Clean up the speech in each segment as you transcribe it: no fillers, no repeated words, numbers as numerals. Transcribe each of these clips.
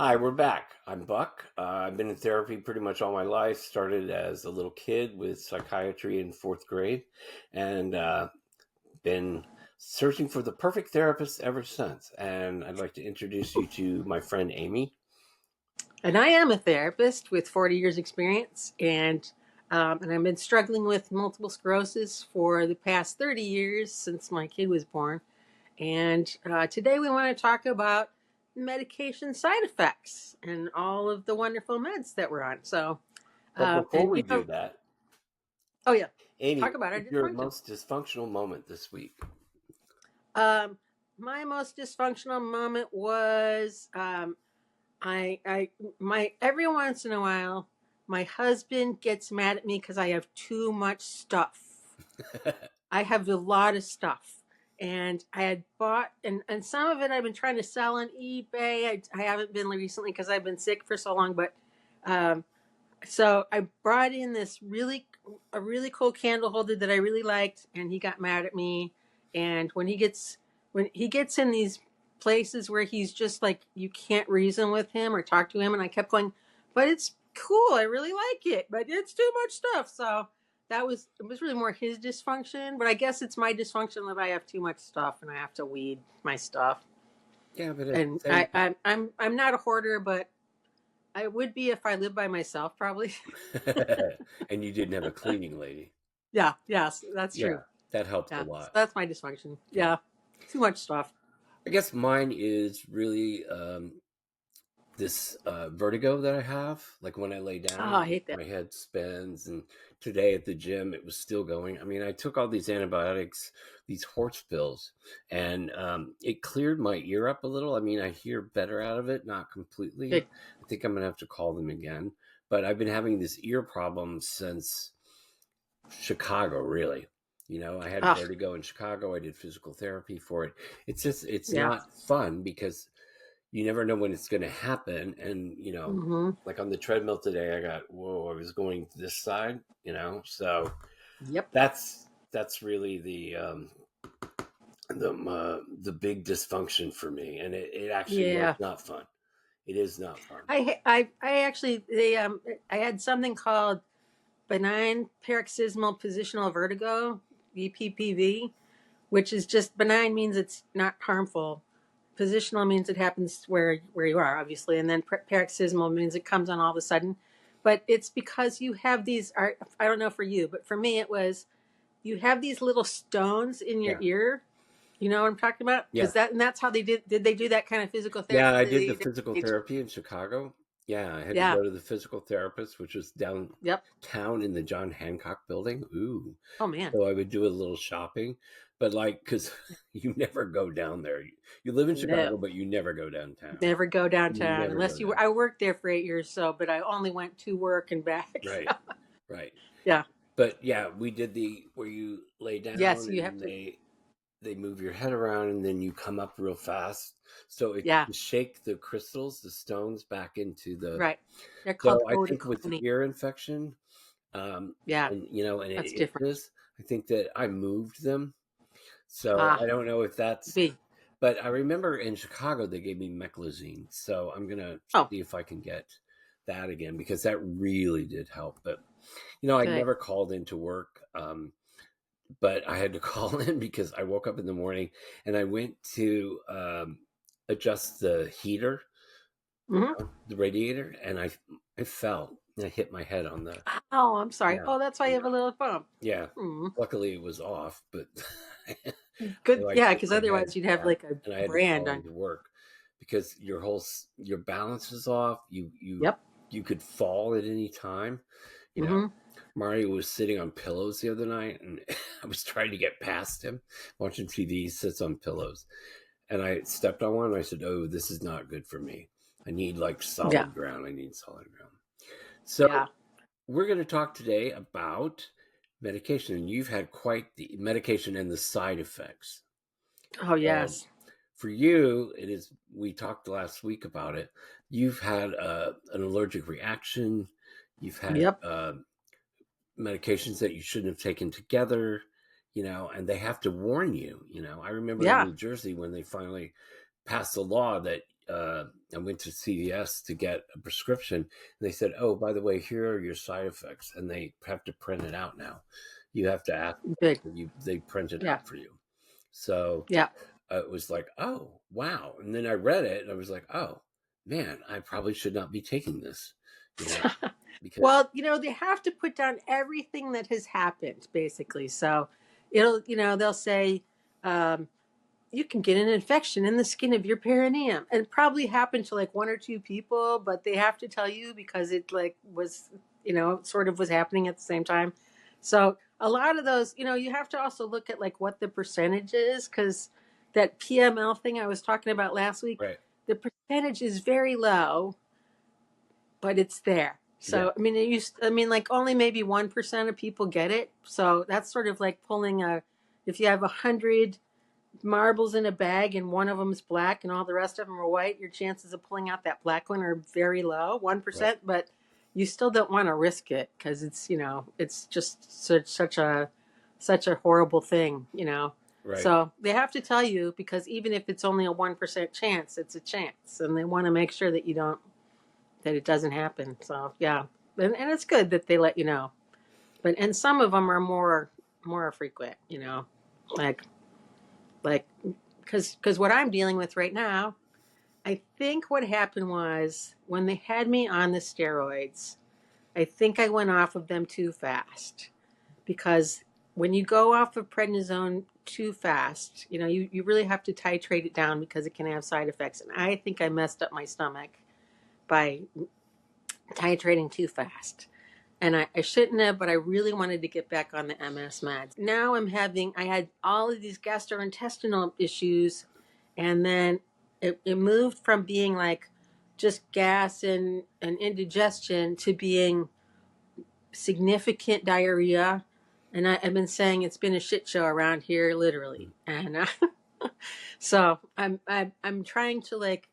Hi, we're back. I'm Buck. I've been in therapy pretty much all my life. Started as a little kid with psychiatry in fourth grade, and been searching for the perfect therapist ever since. And I'd like to introduce you to my friend Amy. And I am a therapist with 40 years experience, and I've been struggling with multiple sclerosis for the past 30 years since my kid was born. And today we want to talk about medication side effects and all of the wonderful meds that we're on. So, But before and we you do know, that, oh yeah, Amy, talk what about our was your dysfunction. most dysfunctional moment this week? Um, my most dysfunctional moment was my every once in a while, my husband gets mad at me because I have too much stuff. I have a lot of stuff, and I had bought and some of it I've been trying to sell on eBay. I haven't been recently because I've been sick for so long, but um, so I brought in this really cool candle holder that I really liked, and he got mad at me. And when he gets in these places where he's just like you can't reason with him or talk to him, and I kept going, but it's cool. I really like it, but it's too much stuff. So it was really more his dysfunction, but I guess it's my dysfunction that I have too much stuff and I have to weed my stuff. Yeah, but at the And same I'm not a hoarder, but I would be if I lived by myself, probably. time, and you didn't have a cleaning lady. Yeah, yes, that's Yeah, true. that helps a Yeah, so lot. that's my dysfunction. Yeah. Yeah, too much stuff. I guess mine is really this vertigo that I have. Like when I lay Oh, I down, hate that. my head spins. And today at the gym, it was still going. I mean, I took all these antibiotics, these horse pills, and it cleared my ear up a little. I mean, I hear better out of it, not completely. Good. I think I'm going to have to call them again. But I've been having this ear problem since Chicago, really. I had Oh, vertigo in Chicago. I did physical therapy for it. It's yeah. not fun because you never know when it's going to happen. And, Mm-hmm. like on the treadmill today, I was going to this side, so Yep. that's really the big dysfunction for me. And it actually was Yeah. not fun. It is not fun. I actually I had something called benign paroxysmal positional vertigo, BPPV, which is just benign means it's not harmful. Positional means it happens where you are, obviously, and then paroxysmal means it comes on all of a sudden. But it's because you have these. I don't know for you, but for me, it was you have these little stones in your Yeah. ear. You know what I'm talking about? Yeah. And that's how they did. Did they do that kind of physical Yeah, therapy? I did the physical therapy in Chicago. Yeah, I had to Yeah. go to the physical therapist, which was Yep. downtown in the John Hancock building. Ooh. Oh man. So I would do a little shopping, but like, because you never go down there. You live in Chicago, No. but you never go downtown. Never go You downtown never go unless you. down. I worked there for 8 years, so but I only went to work and back. Right, right. Yeah. But yeah, we did the where you lay Yes, down you have and to. they move your head around and then you come up real fast. So it Yeah. to shake the crystals, the stones back into the. Right. They're So called I think with otoconia. ear infection, Yeah, and that's it different. is. I think that I moved them. So Ah, I don't know if that's. B. But I remember in Chicago they gave me meclizine, so I'm gonna Oh, see if I can get that again because that really did help. But I good. never called into work, but I had to call in because I woke up in the morning and I went to adjust the heater, Hmm. the radiator, and I fell and I hit my head on the. Oh, I'm sorry. Yeah, Oh, that's why you yeah, have a little bump. yeah. Hmm. Luckily, it was off, but I Good. like Yeah, hit because my head otherwise you'd have hard, like a and I had to brand call on. into work because your balance is off. Yep. You could fall at any time. You know, Hmm. Mario was sitting on pillows the other night, and I was trying to get past him watching TV. He sits on pillows, and I stepped on one. And I said, "Oh, this is not good for me. I need like Yeah. solid ground. I need solid ground." So Yeah. we're going to talk today about medication, and you've had quite the medication and the side effects. Oh, So yes. for you, it is. We talked last week about it. You've had an allergic reaction. You've had Yep. medications that you shouldn't have taken together. And they have to warn you. I remember in Yeah. New Jersey when they finally passed a law that I went to CVS to get a prescription, and they said, "Oh, by the way, here are your side effects," and they have to print it out now. You have to ask Good. they print it Yeah. out for you. So Yeah. it was like, oh wow, and then I read it, and I was like, oh man, I probably should not be taking this, you know, because Well, they have to put down everything that has happened, basically. So they'll say, um, you can get an infection in the skin of your perineum. And it probably happened to like one or two people, but they have to tell you because it like was, sort of was happening at the same time. So a lot of those, you have to also look at like what the percentage is, because that PML thing I was talking about last week, right, the percentage is very low, but it's there. yeah, So like only maybe 1% of people get it. So that's sort of like if you have 100 marbles in a bag and one of them is black and all the rest of them are white, your chances of pulling out that black one are very low, right, 1%. But you still don't want to risk it because it's just such a horrible thing. right, So they have to tell you, because even if it's only a 1% chance, it's a chance, and they want to make sure that it doesn't happen. So yeah, and it's good that they let you know. And some of them are more frequent, like like because what I'm dealing with right now, I think what happened was when they had me on the steroids, I think I went off of them too fast, because when you go off of prednisone too fast, you really have to titrate it down because it can have side effects. And I think I messed up my stomach by titrating too fast. And I shouldn't have, but I really wanted to get back on the MS meds. Now I had all of these gastrointestinal issues, and then it moved from being like just gas and indigestion to being significant diarrhea. And I've been saying it's been a shit show around here, literally. And so I'm trying to like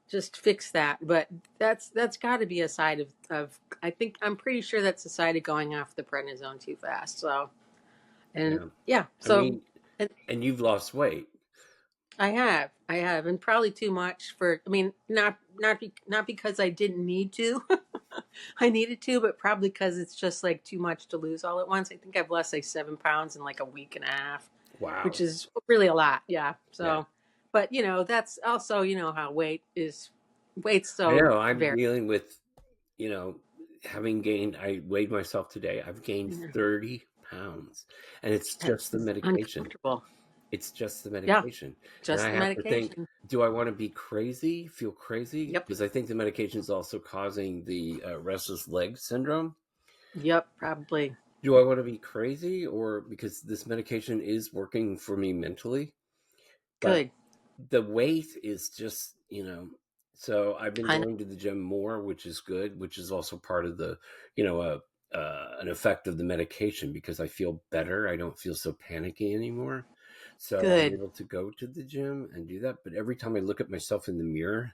just fix that. But that's got to be a side of I think I'm pretty sure that's a side of going off the prednisone too fast. So and yeah. yeah, I so mean, and and you've lost weight, I have, and probably too much for. I mean, not because I didn't need to. I needed to, but probably because it's just like too much to lose all at once. I think I've lost like 7 pounds in like a week and a half, which wow, is really a lot. Yeah. yeah. So, but that's also how weight's I so know I'm very. dealing with, having gained. I weighed myself today. I've gained 30 pounds, and it's just the That's medication. uncomfortable. It's just the Yeah, medication. And just I the have to think, medication. do I want to be crazy, feel crazy? Yep. Because I think the medication is also causing the restless leg syndrome. Yep. Probably. Do I want to be crazy, or because this medication is working for me mentally? But Good. the weight is just, so I've been I know. going to the gym more, which is good, which is also part of the, you know, an effect of the medication because I feel better. I don't feel so panicky anymore. So I'm Good. able to go to the gym and do that. But every time I look at myself in the mirror,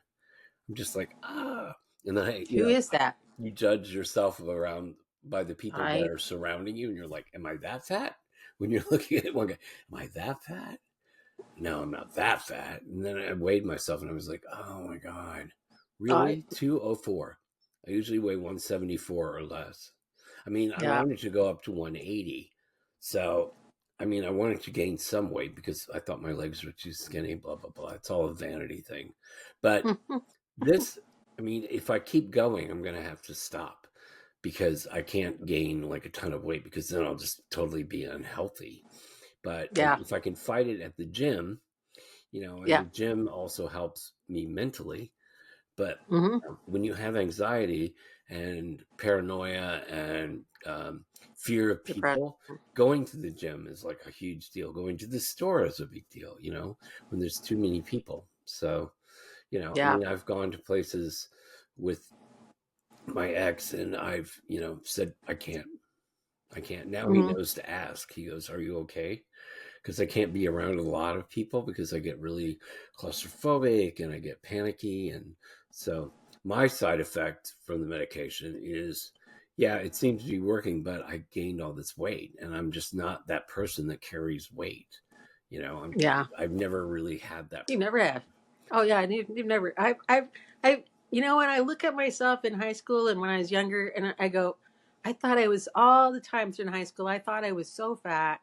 I'm just like, ah. And then Who is that? you judge yourself around by the people that I. are surrounding you. And you're like, am I that fat? When you're looking at one guy, am I that fat? No, I'm not that fat. And then I weighed myself and I was like, oh my God, I. really? 204. I usually weigh 174 or less. I mean, I Yeah. wanted to go up to 180. So, I mean, I wanted to gain some weight because I thought my legs were too skinny, blah, blah, blah. It's all a vanity thing. But this, I mean, if I keep going, I'm going to have to stop because I can't gain like a ton of weight because then I'll just totally be unhealthy. But Yeah. if I can fight it at the gym, and Yeah. the gym also helps me mentally. But Mm-hmm. when you have anxiety and paranoia and fear of Depressed. people, going to the gym is like a huge deal. Going to the store is a big deal, when there's too many people. So, I Yeah. mean, I've gone to places with my ex and I've, said, I can't. I can't. Now he Mm-hmm. knows to ask. He goes, are you okay? Because I can't be around a lot of people because I get really claustrophobic and I get panicky. And so my side effect from the medication is, yeah, it seems to be working, but I gained all this weight and I'm just not that person that carries weight. Yeah. I've never really had that. You never have. Oh yeah, and you've never. You know, when I look at myself in high school and when I was younger, and I go, I thought I was all the times in high school. I thought I was so fat.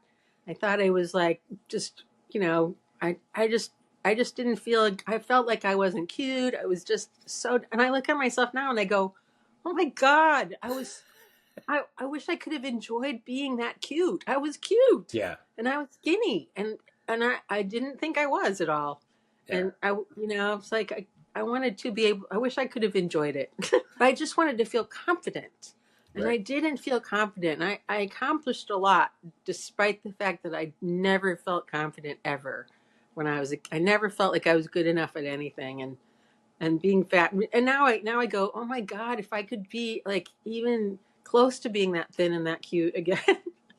I thought I was like just, you know, I just didn't feel. I felt like I wasn't cute. I was just so. And I look at myself now and I go, oh my god, I was. I wish I could have enjoyed being that cute. I was cute, Yeah, and I was skinny, and I didn't think I was at all. yeah, And it's like I wanted to be able. I wish I could have enjoyed it, but I just wanted to feel confident, and right. I didn't feel confident. I accomplished a lot, despite the fact that I never felt confident ever. When I was, I never felt like I was good enough at anything, and being fat. And now I go, oh my god, if I could be like even close to being that thin and that cute again,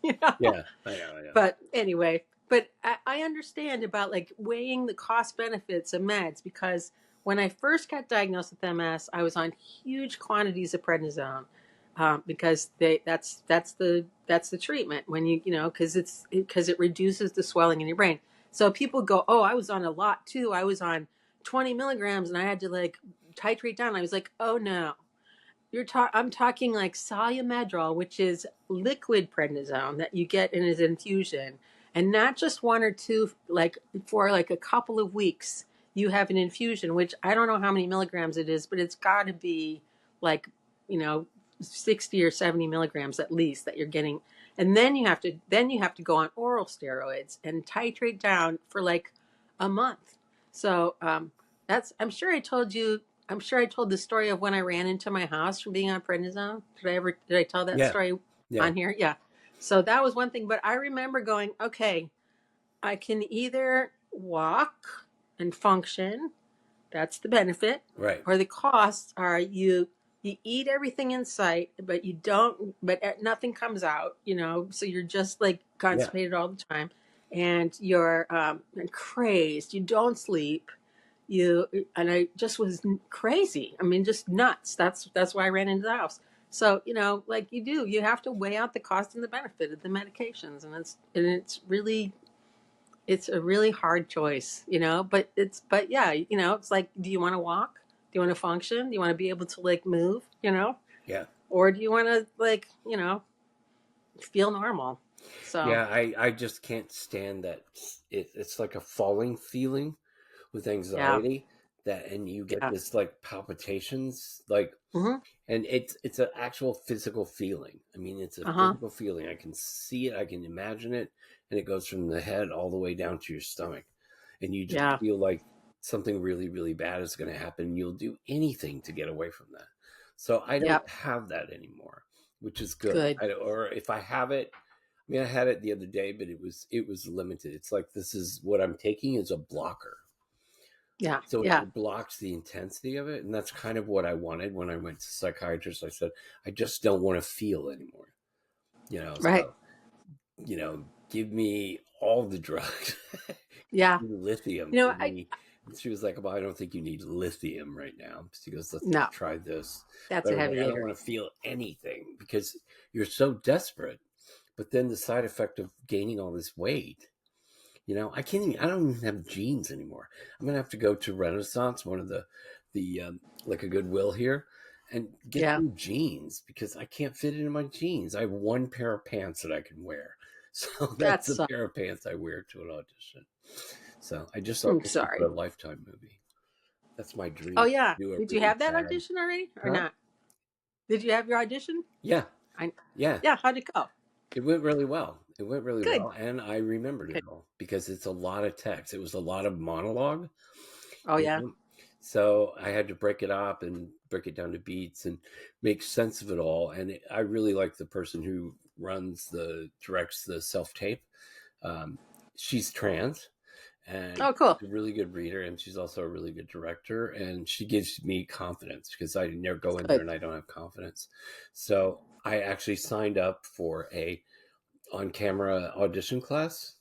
you know. Yeah, I know, I know. But anyway, but I understand about like weighing the cost benefits of meds, because when I first got diagnosed with MS, I was on huge quantities of prednisone, because that's the treatment when because it reduces the swelling in your brain. So people go, oh, I was on a lot too. I was on 20 milligrams and I had to like titrate down. I was like, oh no, I'm talking like Solumedrol, which is liquid prednisone that you get in an infusion, and not just one or two, like for like a couple of weeks. You have an infusion, which I don't know how many milligrams it is, but it's got to be like, you know, 60 or 70 milligrams at least that you're getting. And then you have to go on oral steroids and titrate down for like a month. So that's I'm sure I told the story of when I ran into my house from being on prednisone. Did I tell that Yeah, story yeah, on here? Yeah. So that was one thing, but I remember going, okay, I can either walk and function. That's the benefit. right. Or the costs are you eat everything in sight, but you don't, but nothing comes out, so you're just like Yeah, constipated all the time, and you're crazed. You don't sleep. You and I just was crazy. I mean, just nuts. That's why I ran into the house. So like you have to weigh out the cost and the benefit of the medications, and it's a really hard choice, but yeah, it's like, do you want to walk? Do you want to function? Do you want to be able to like move, yeah, or do you want to like, feel normal? So yeah. I just can't stand that. It's like a falling feeling with yeah, anxiety and you get yeah, this like palpitations, like, mm-hmm, and it's an actual physical feeling. I mean, it's a uh-huh, physical feeling. I can see it, I can imagine it, and it goes from the head all the way down to your stomach, and you just yeah, feel like something really, really bad is going to happen. You'll do anything to get away from that. So I don't yep, have that anymore, which is good. good, Or if I have it, I mean, I had it the other day, but it was limited. It's like this is what I'm taking is a blocker, yeah, so yeah, it blocks the intensity of it, and that's kind of what I wanted when I went to psychiatrist. I said I just don't want to feel anymore, right, so give me all the drugs. yeah, Give me lithium, you know, give I me. And she was like, well, I don't think you need lithium right now. She goes, let's no, try this. that's But a I was like, heavy I don't hitter. want to feel anything because you're so desperate. But then the side effect of gaining all this weight, I can't even, I don't even have jeans anymore. I'm gonna have to go to Renaissance, one of the like a Goodwill here, and get Yeah, new jeans because I can't fit into my jeans. I have one pair of pants that I can wear, so that's that's the pair of pants I wear to an audition. So I just I'm auditioned for sorry. a Lifetime movie. That's my Oh dream. yeah, Do a did you really have that bad, audition already or huh? not? Did you have your audition? Yeah, I yeah. Yeah, how'd it go? It went really well. It went really Good, well, and I remembered it good. all because it's a lot of text. It was a lot of monologue. Oh You yeah, know? So I had to break it up and break it down to beats and make sense of it all. And I really like the person who directs the self tape. Um, she's trans and oh cool. she's a really good reader, and she's also a really good director. And she gives me confidence because I never go in there Good. and I don't have confidence. So I actually signed up for a on camera audition class.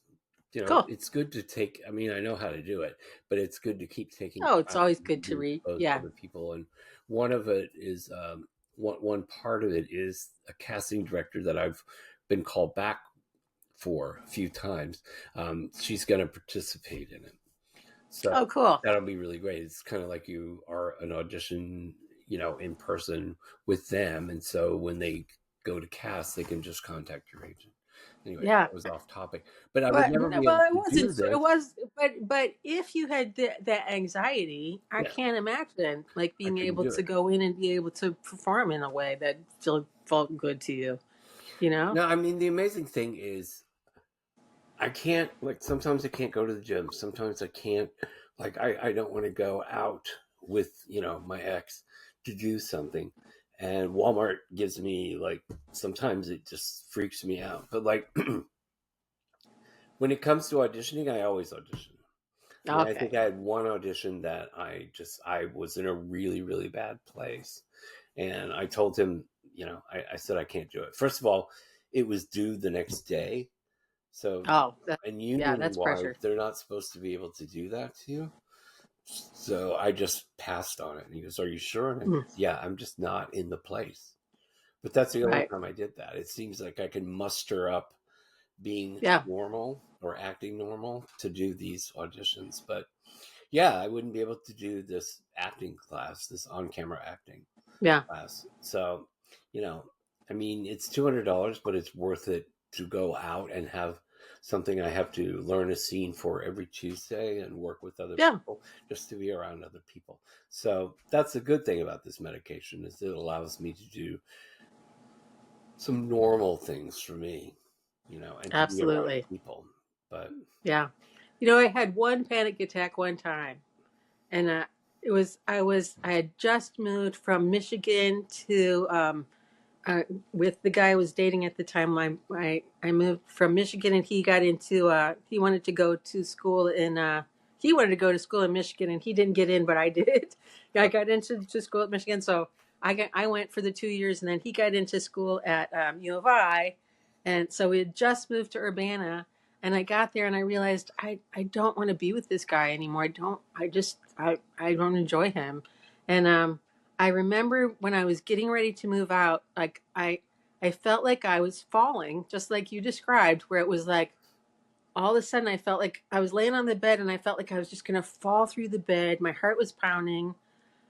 Cool. It's good to take. I mean, I know how to do it, but it's good to keep taking Oh, it's classes always and good to being read. exposed to Yeah. other people. And one of it is one part of it is a casting director that I've been called back for a few times. She's going to participate in it. So Oh, cool. that'll be really great. It's kind of like you are an audition, in person with them. And so when they go to cast, they can just contact your agent. Anyway, Yeah. that was off topic. But I would But never be able well, it to wasn't. do It this. was, but if you had that anxiety, I Yeah, can't imagine like I being couldn't able do to it. go in and be able to perform in a way that felt good to you. You know? No, I mean, the amazing thing is I can't, like, sometimes I can't go to the gym. Sometimes I can't, like, I don't want to go out with, my ex to do something. And Walmart gives me, like, sometimes it just freaks me out. But, like, when it comes to auditioning, I always audition. I mean, I think Okay. I had one audition that I was in a really, really bad place. And I told him, I said, I can't do it. First of all, it was due the next day. So, Oh, and yeah, union that's wise, pressure. they're not supposed to be able to do that to you. So I just passed on it. And he goes, "Are you sure?" And I Mm, goes, "Yeah, I'm just not in the place." But that's the only right. time I did that. It seems like I can muster up being Yeah. normal or acting normal to do these auditions. But yeah, I wouldn't be able to do this acting class, this on camera acting Yeah. class. So, you know, I mean, it's $200, but it's worth it to go out and have something I have to learn a scene for every Tuesday and work with other Yeah. people just to be around other people. So that's the good thing about this medication is it allows me to do some normal things for me, and to be around Absolutely. people. But Yeah. I had one panic attack one time, and I had just moved from Michigan to uh, with the guy I was dating at the time. I moved from Michigan, and he wanted to go to school he wanted to go to school in Michigan, and he didn't get in, but I did. I uh, got into to school at Michigan, so I went for the 2 years, and then he got into school at U of I, and so we had just moved to Urbana. And I got there and I realized I don't want to be with this guy anymore. I don't enjoy him. And I remember when I was getting ready to move out, like I felt like I was falling, just like you described, where it was like all of a sudden I felt like I was laying on the bed and I felt like I was just gonna fall through the bed. My heart was pounding,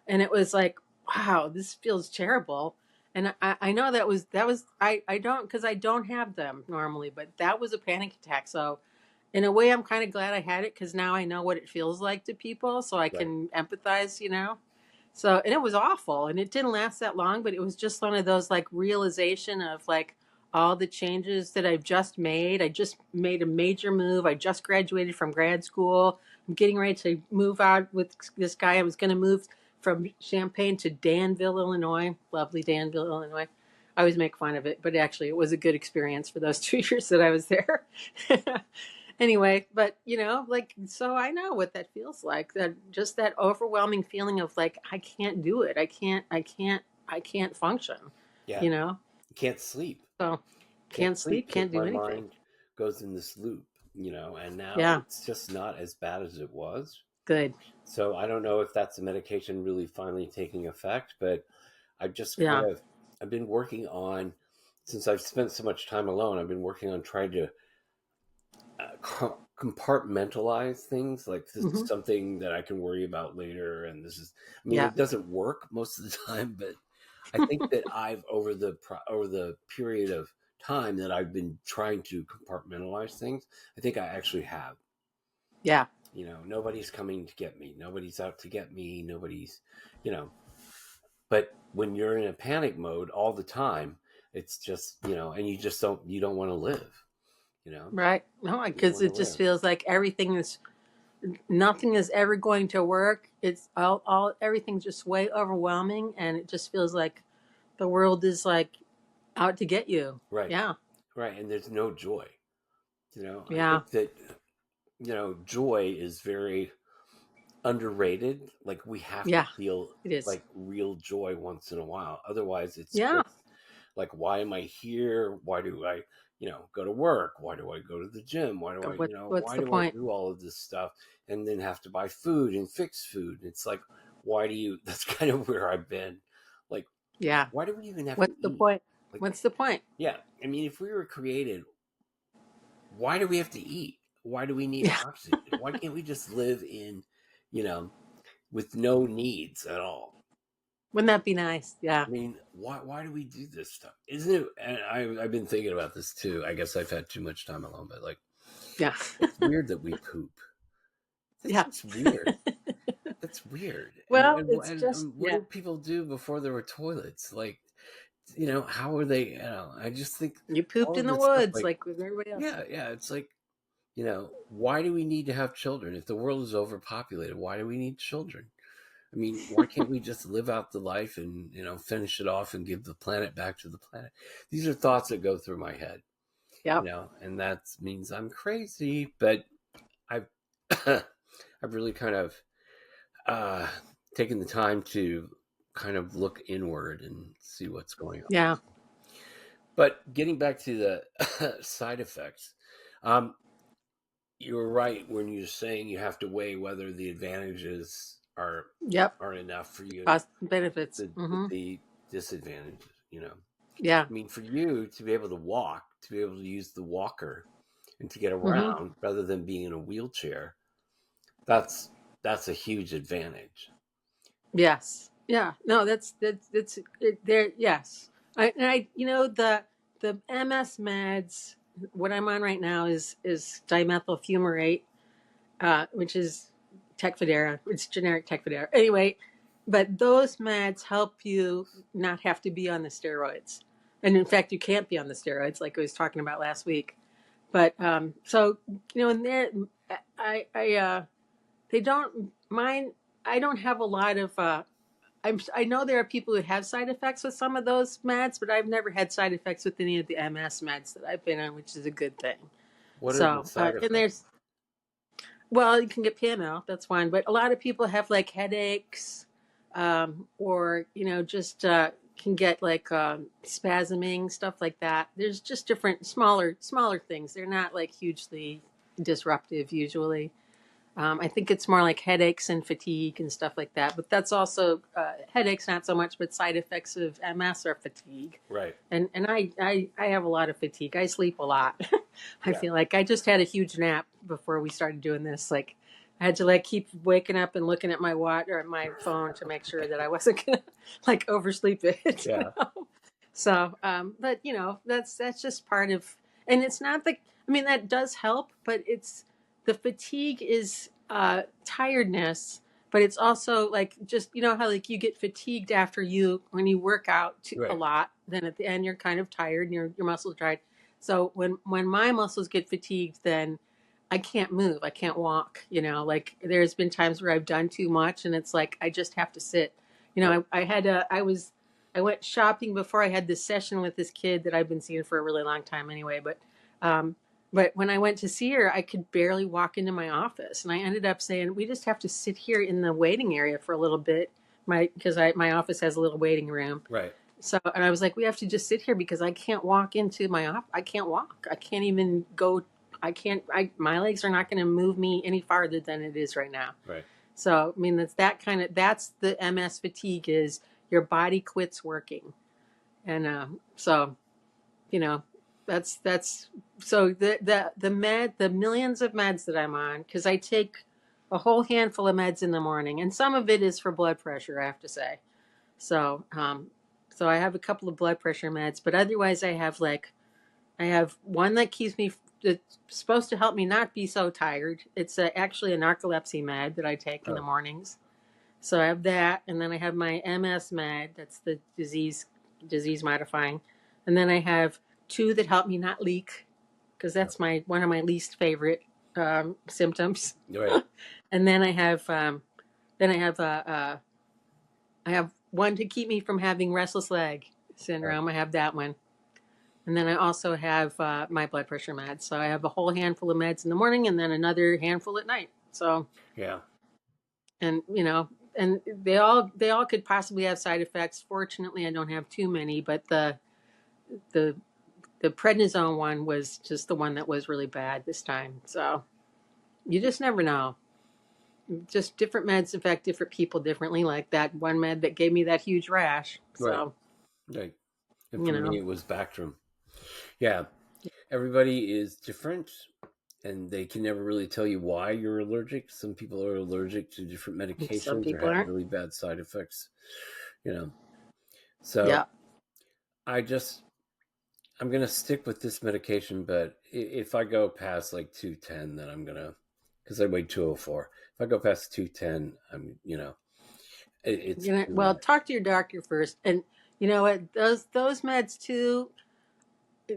and it was like, wow, this feels terrible. And I know that was I don't because I don't have them normally, but that was a panic attack. So in a way, I'm kind of glad I had it because now I know what it feels like to people, so I right. can empathize. So, and it was awful, and it didn't last that long, but it was just one of those like realization of like all the changes that I've just made. I just made a major move. I just graduated from grad school. I'm getting ready to move out with this guy. I was going to move from Champaign to Danville, Illinois. Lovely Danville, Illinois. I always make fun of it, but actually, it was a good experience for those 2 years that I was there. Anyway, but like, so I know what that feels like. That just that overwhelming feeling of like I can't do it. I can't function. Yeah. You know. Can't sleep. So Can't can't sleep sleep, because can't do my anything. mind goes in this loop, and now Yeah, it's just not as bad as it was. good. So I don't know if that's the medication really finally taking effect, but I've just Yeah. I've been working on, since I've spent so much time alone, I've been working on trying to compartmentalize things. Like, this is Hmm. something that I can worry about later. And I mean, Yeah. it doesn't work most of the time, but I think that I've over the period of time that I've been trying to compartmentalize things, I think I actually have. Yeah. Nobody's coming to get me. Nobody's out to get me. Nobody's, you know. But when you're in a panic mode all the time, it's just, and you don't want to live. Right. No, You don't because want to it just live. feels like nothing is ever going to work. It's all everything's just way overwhelming, and it just feels like the world is like out to get you. Right, Yeah. right, and there's no joy. I Yeah. think that joy is very underrated. Like, we have to Yeah. feel It is. like real joy once in a while. Otherwise, it's Yeah. just like, why am I here? Why do I, go to work? Why do I go to the gym? What's Why the do I point? do all of this stuff and then have to buy food and fix food? It's like, why do you? That's kind of where I've been. Like, Yeah. why do we even have to What's the eat? point? Like, What's the point? yeah, I mean, if we were created, why do we have to eat? why do we need Yeah. oxygen? Why can't we just live in, you know, with no needs at all? Wouldn't that be nice? Yeah. I mean, why do we do this stuff? Isn't it? And I've been thinking about this too. I guess I've had too much time alone, but like, Yeah. it's weird that we poop. That's Yeah. just weird. That's weird. And, Well, and it's and just, and what yeah. did people do before there were toilets? Like, how are they? I just think You pooped all in of the this stuff. woods Like, like with everybody else. yeah, it's like, why do we need to have children if the world is overpopulated? Why do we need children? I mean, why can't we just live out the life and finish it off and give the planet back to the planet? These are thoughts that go through my head, Yeah. and that means I'm crazy, but I've I've really kind of taken the time to kind of look inward and see what's going on. Yeah. But getting back to the side effects, um, you're right when you're saying you have to weigh whether the advantages Yep. are enough for you, Cost benefits. the disadvantages. Yeah. I mean, for you to be able to walk, to be able to use the walker, and to get hmm around rather than being in a wheelchair, that's a huge advantage. Yes. Yeah. No, that's it, there. Yes. The MS meds. What I'm on right now is dimethyl fumarate, which is Tecfidera. It's generic Tecfidera. Anyway, but those meds help you not have to be on the steroids, and in fact, you can't be on the steroids, like I was talking about last week. But so and there, I they don't mind. I don't have a lot of. I know there are people who have side effects with some of those meds, but I've never had side effects with any of the MS meds that I've been on, which is a good thing. What are the So, side and effects? there's well, you can get PML, that's fine, but a lot of people have like headaches, or just can get like spasming stuff like that. There's just different smaller things. They're not like hugely disruptive usually. I think it's more like headaches and fatigue and stuff like that. But that's also headaches, not so much, but side effects of MS are fatigue. Right. And I have a lot of fatigue. I sleep a lot. I Yeah. feel like I just had a huge nap before we started doing this. Like I had to like keep waking up and looking at my watch or my phone to make sure that I wasn't gonna like oversleep it. Yeah. So, but that's just part of, and it's not the. I mean, that does help, but it's the fatigue is tiredness, but it's also like just how like you get fatigued after you when you work out a Right. lot, then at the end you're kind of tired and your muscles are tired. So when my muscles get fatigued, then I can't move, I can't walk. Like there's been times where I've done too much, and it's like I just have to sit. Right. I went shopping before I had this session with this kid that I've been seeing for a really long time anyway. Um, but when I went to see her, I could barely walk into my office, and I ended up saying, "We just have to sit here in the waiting area for a little bit." My office has a little waiting room. Right. So, and I was like, "We have to just sit here because I can't walk into my office. I can't walk. I can't even go. I can't. My legs are not going to move me any farther than it is right now." Right. So, I mean, that's the MS fatigue is your body quits working. And so, you know, that's so the millions of meds that I'm on, because I take a whole handful of meds in the morning, and some of it is for blood pressure, I have to say. So, so I have a couple of blood pressure meds, but otherwise I have one that keeps me. It's supposed to help me not be so tired. It's actually a narcolepsy med that I take in the Oh. mornings. So I have that, and then I have my MS med. That's the disease modifying, and then I have two that help me not leak, because that's my one of my least favorite symptoms. Right. And then then I have one to keep me from having restless leg syndrome. I have that one. And then I also have my blood pressure meds. So I have a whole handful of meds in the morning and then another handful at night. So, Yeah. and and they all could possibly have side effects. Fortunately, I don't have too many, but the the prednisone one was just the one that was really bad this time. So you just never know. Just different meds affect different people differently. Like that one med that gave me that huge rash. Right. So Right. And you for me, know, it was Bactrim. Yeah. Everybody is different. and they can never really tell you why you're allergic. Some people are allergic to different Some medications or people have aren't. really bad side effects, you know. So Yeah. I just I'm gonna stick with this medication, but if I go past like 210, then I'm gonna, because I weigh 204. If I go past 210, it's pretty Well, much. talk to your doctor first, and you know what? Those meds too.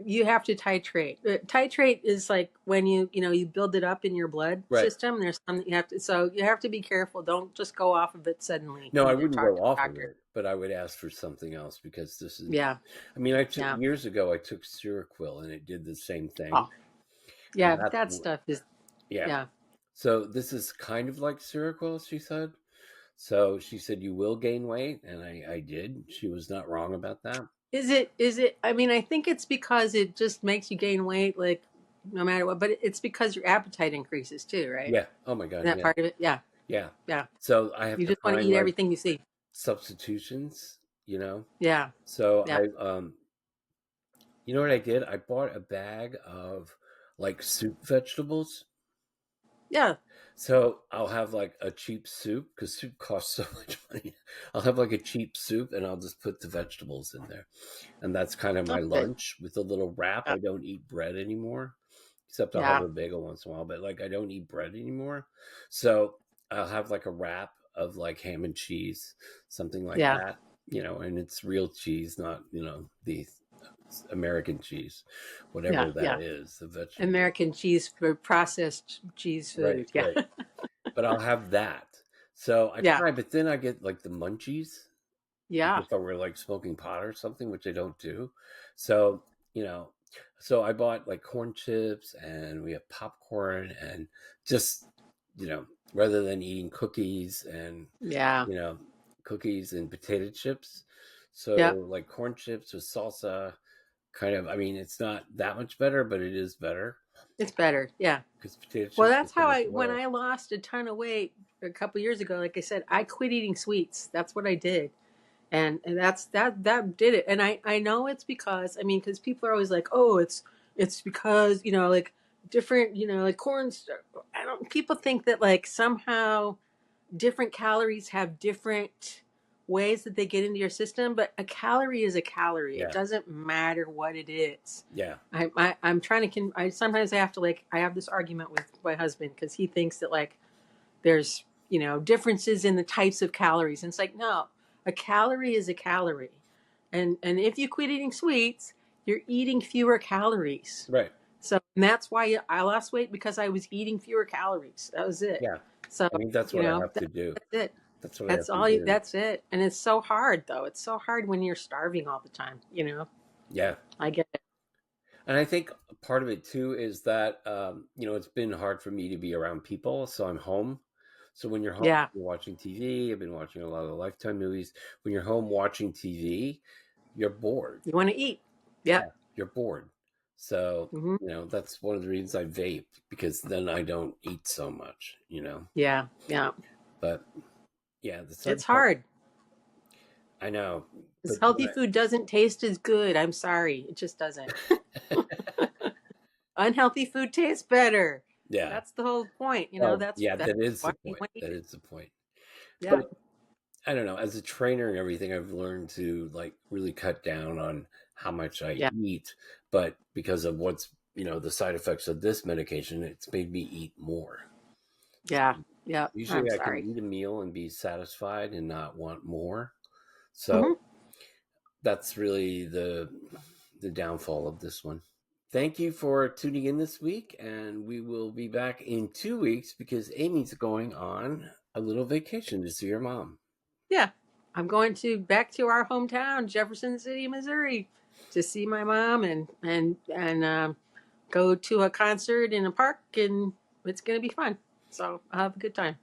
You have to titrate. Titrate is like when you build it up in your blood Right. system. There's some that you have to. So you have to be careful. Don't just go off of it suddenly. No, You I need to wouldn't talk go to off a of doctor. it, but I would ask for something else because this is. Yeah. I mean, I took Yeah. years ago. I took Seroquel, and it did the same Oh, thing, and yeah. That stuff is. yeah. Yeah. So this is kind of like Seroquel, she said. So she said you will gain weight, and I did. She was not wrong about that. Is it? Is it? I mean, I think it's because it just makes you gain weight, like no matter what. But it's because your appetite increases too, right? Yeah. Oh my God. That Yeah. part of it. Yeah. Yeah. Yeah. So I have You to just want to find eat like everything you see. substitutions, you know. Yeah. So Yeah. you know what I did? I bought a bag of like soup vegetables. Yeah. So I'll have like a cheap soup because soup costs so much money. I'll have like a cheap soup and I'll just put the vegetables in there. And that's kind of Oh, my good. lunch with a little wrap. Yeah. I don't eat bread anymore, except I'll have Yeah. a bagel once in a while, but like I don't eat bread anymore. So I'll have like a wrap of like ham and cheese, something like Yeah. that, and it's real cheese, not, the American cheese, Yeah. whatever that Yeah. is, the vegetable. American cheese for processed cheese Right, food. Yeah. right. But I'll have that. So I Yeah. try, but then I get like the munchies Yeah. if I were like smoking pot or something, which I don't do. So, you know, so I bought like corn chips and we have popcorn and just, you know, rather than eating cookies and, Yeah. you know, cookies and potato chips. So Yep. like corn chips with salsa, kind of, I mean, it's not that much better, but it is better It's better. Yeah. because potato Well, chips are that's so how much when oil. I lost a ton of weight a couple years ago, like I said, I quit eating sweets. That's what I did. And that did it. And I know it's because, I mean, because people are always like, oh, it's because, like different, like corn I don't people think that like somehow different calories have different ways that they get into your system, but a calorie is a calorie. It Yeah. doesn't matter what it is. Yeah. I'm trying to I sometimes I have to, like, I have this argument with my husband because he thinks that like there's differences in the types of calories, and it's like, no, a calorie is a calorie. And if you quit eating sweets, you're eating fewer calories. Right. So, and that's why I lost weight, because I was eating fewer calories. That was it. Yeah. So, I mean, that's what I have to do. that's it. That's what I That's have to all you, do. that's it. And it's so hard though. It's so hard when you're starving all the time, Yeah. I get it. And I think part of it too is that, it's been hard for me to be around people. So I'm home. So when you're home, Yeah. you're watching TV. I've been watching a lot of the Lifetime movies. When you're home watching TV, you're bored. You want to eat. Yeah. Yeah. You're bored. So, Hmm. that's one of the reasons I vape because then I don't eat so much. Yeah. Yeah. But yeah, the side It's effect, hard. I know. Because But healthy food doesn't taste as good. I'm sorry. It just doesn't. Unhealthy food tastes better. yeah. That's the whole point. Oh, That's yeah, that is why the you point. want to eat That it. is the point. Yeah. But I don't know. As a trainer and everything, I've learned to like really cut down on how much I Yeah. eat. But because of the side effects of this medication, it's made me eat more. Yeah. Yeah. I'm Usually I can sorry. eat a meal and be satisfied and not want more. So Hmm. that's really the downfall of this one. Thank you for tuning in this week, and we will be back in 2 weeks because Amy's going on a little vacation to see her mom. Yeah. I'm going back to our hometown, Jefferson City, Missouri, to see my mom and go to a concert in a park, and it's going to be fun. So I'll have a good time.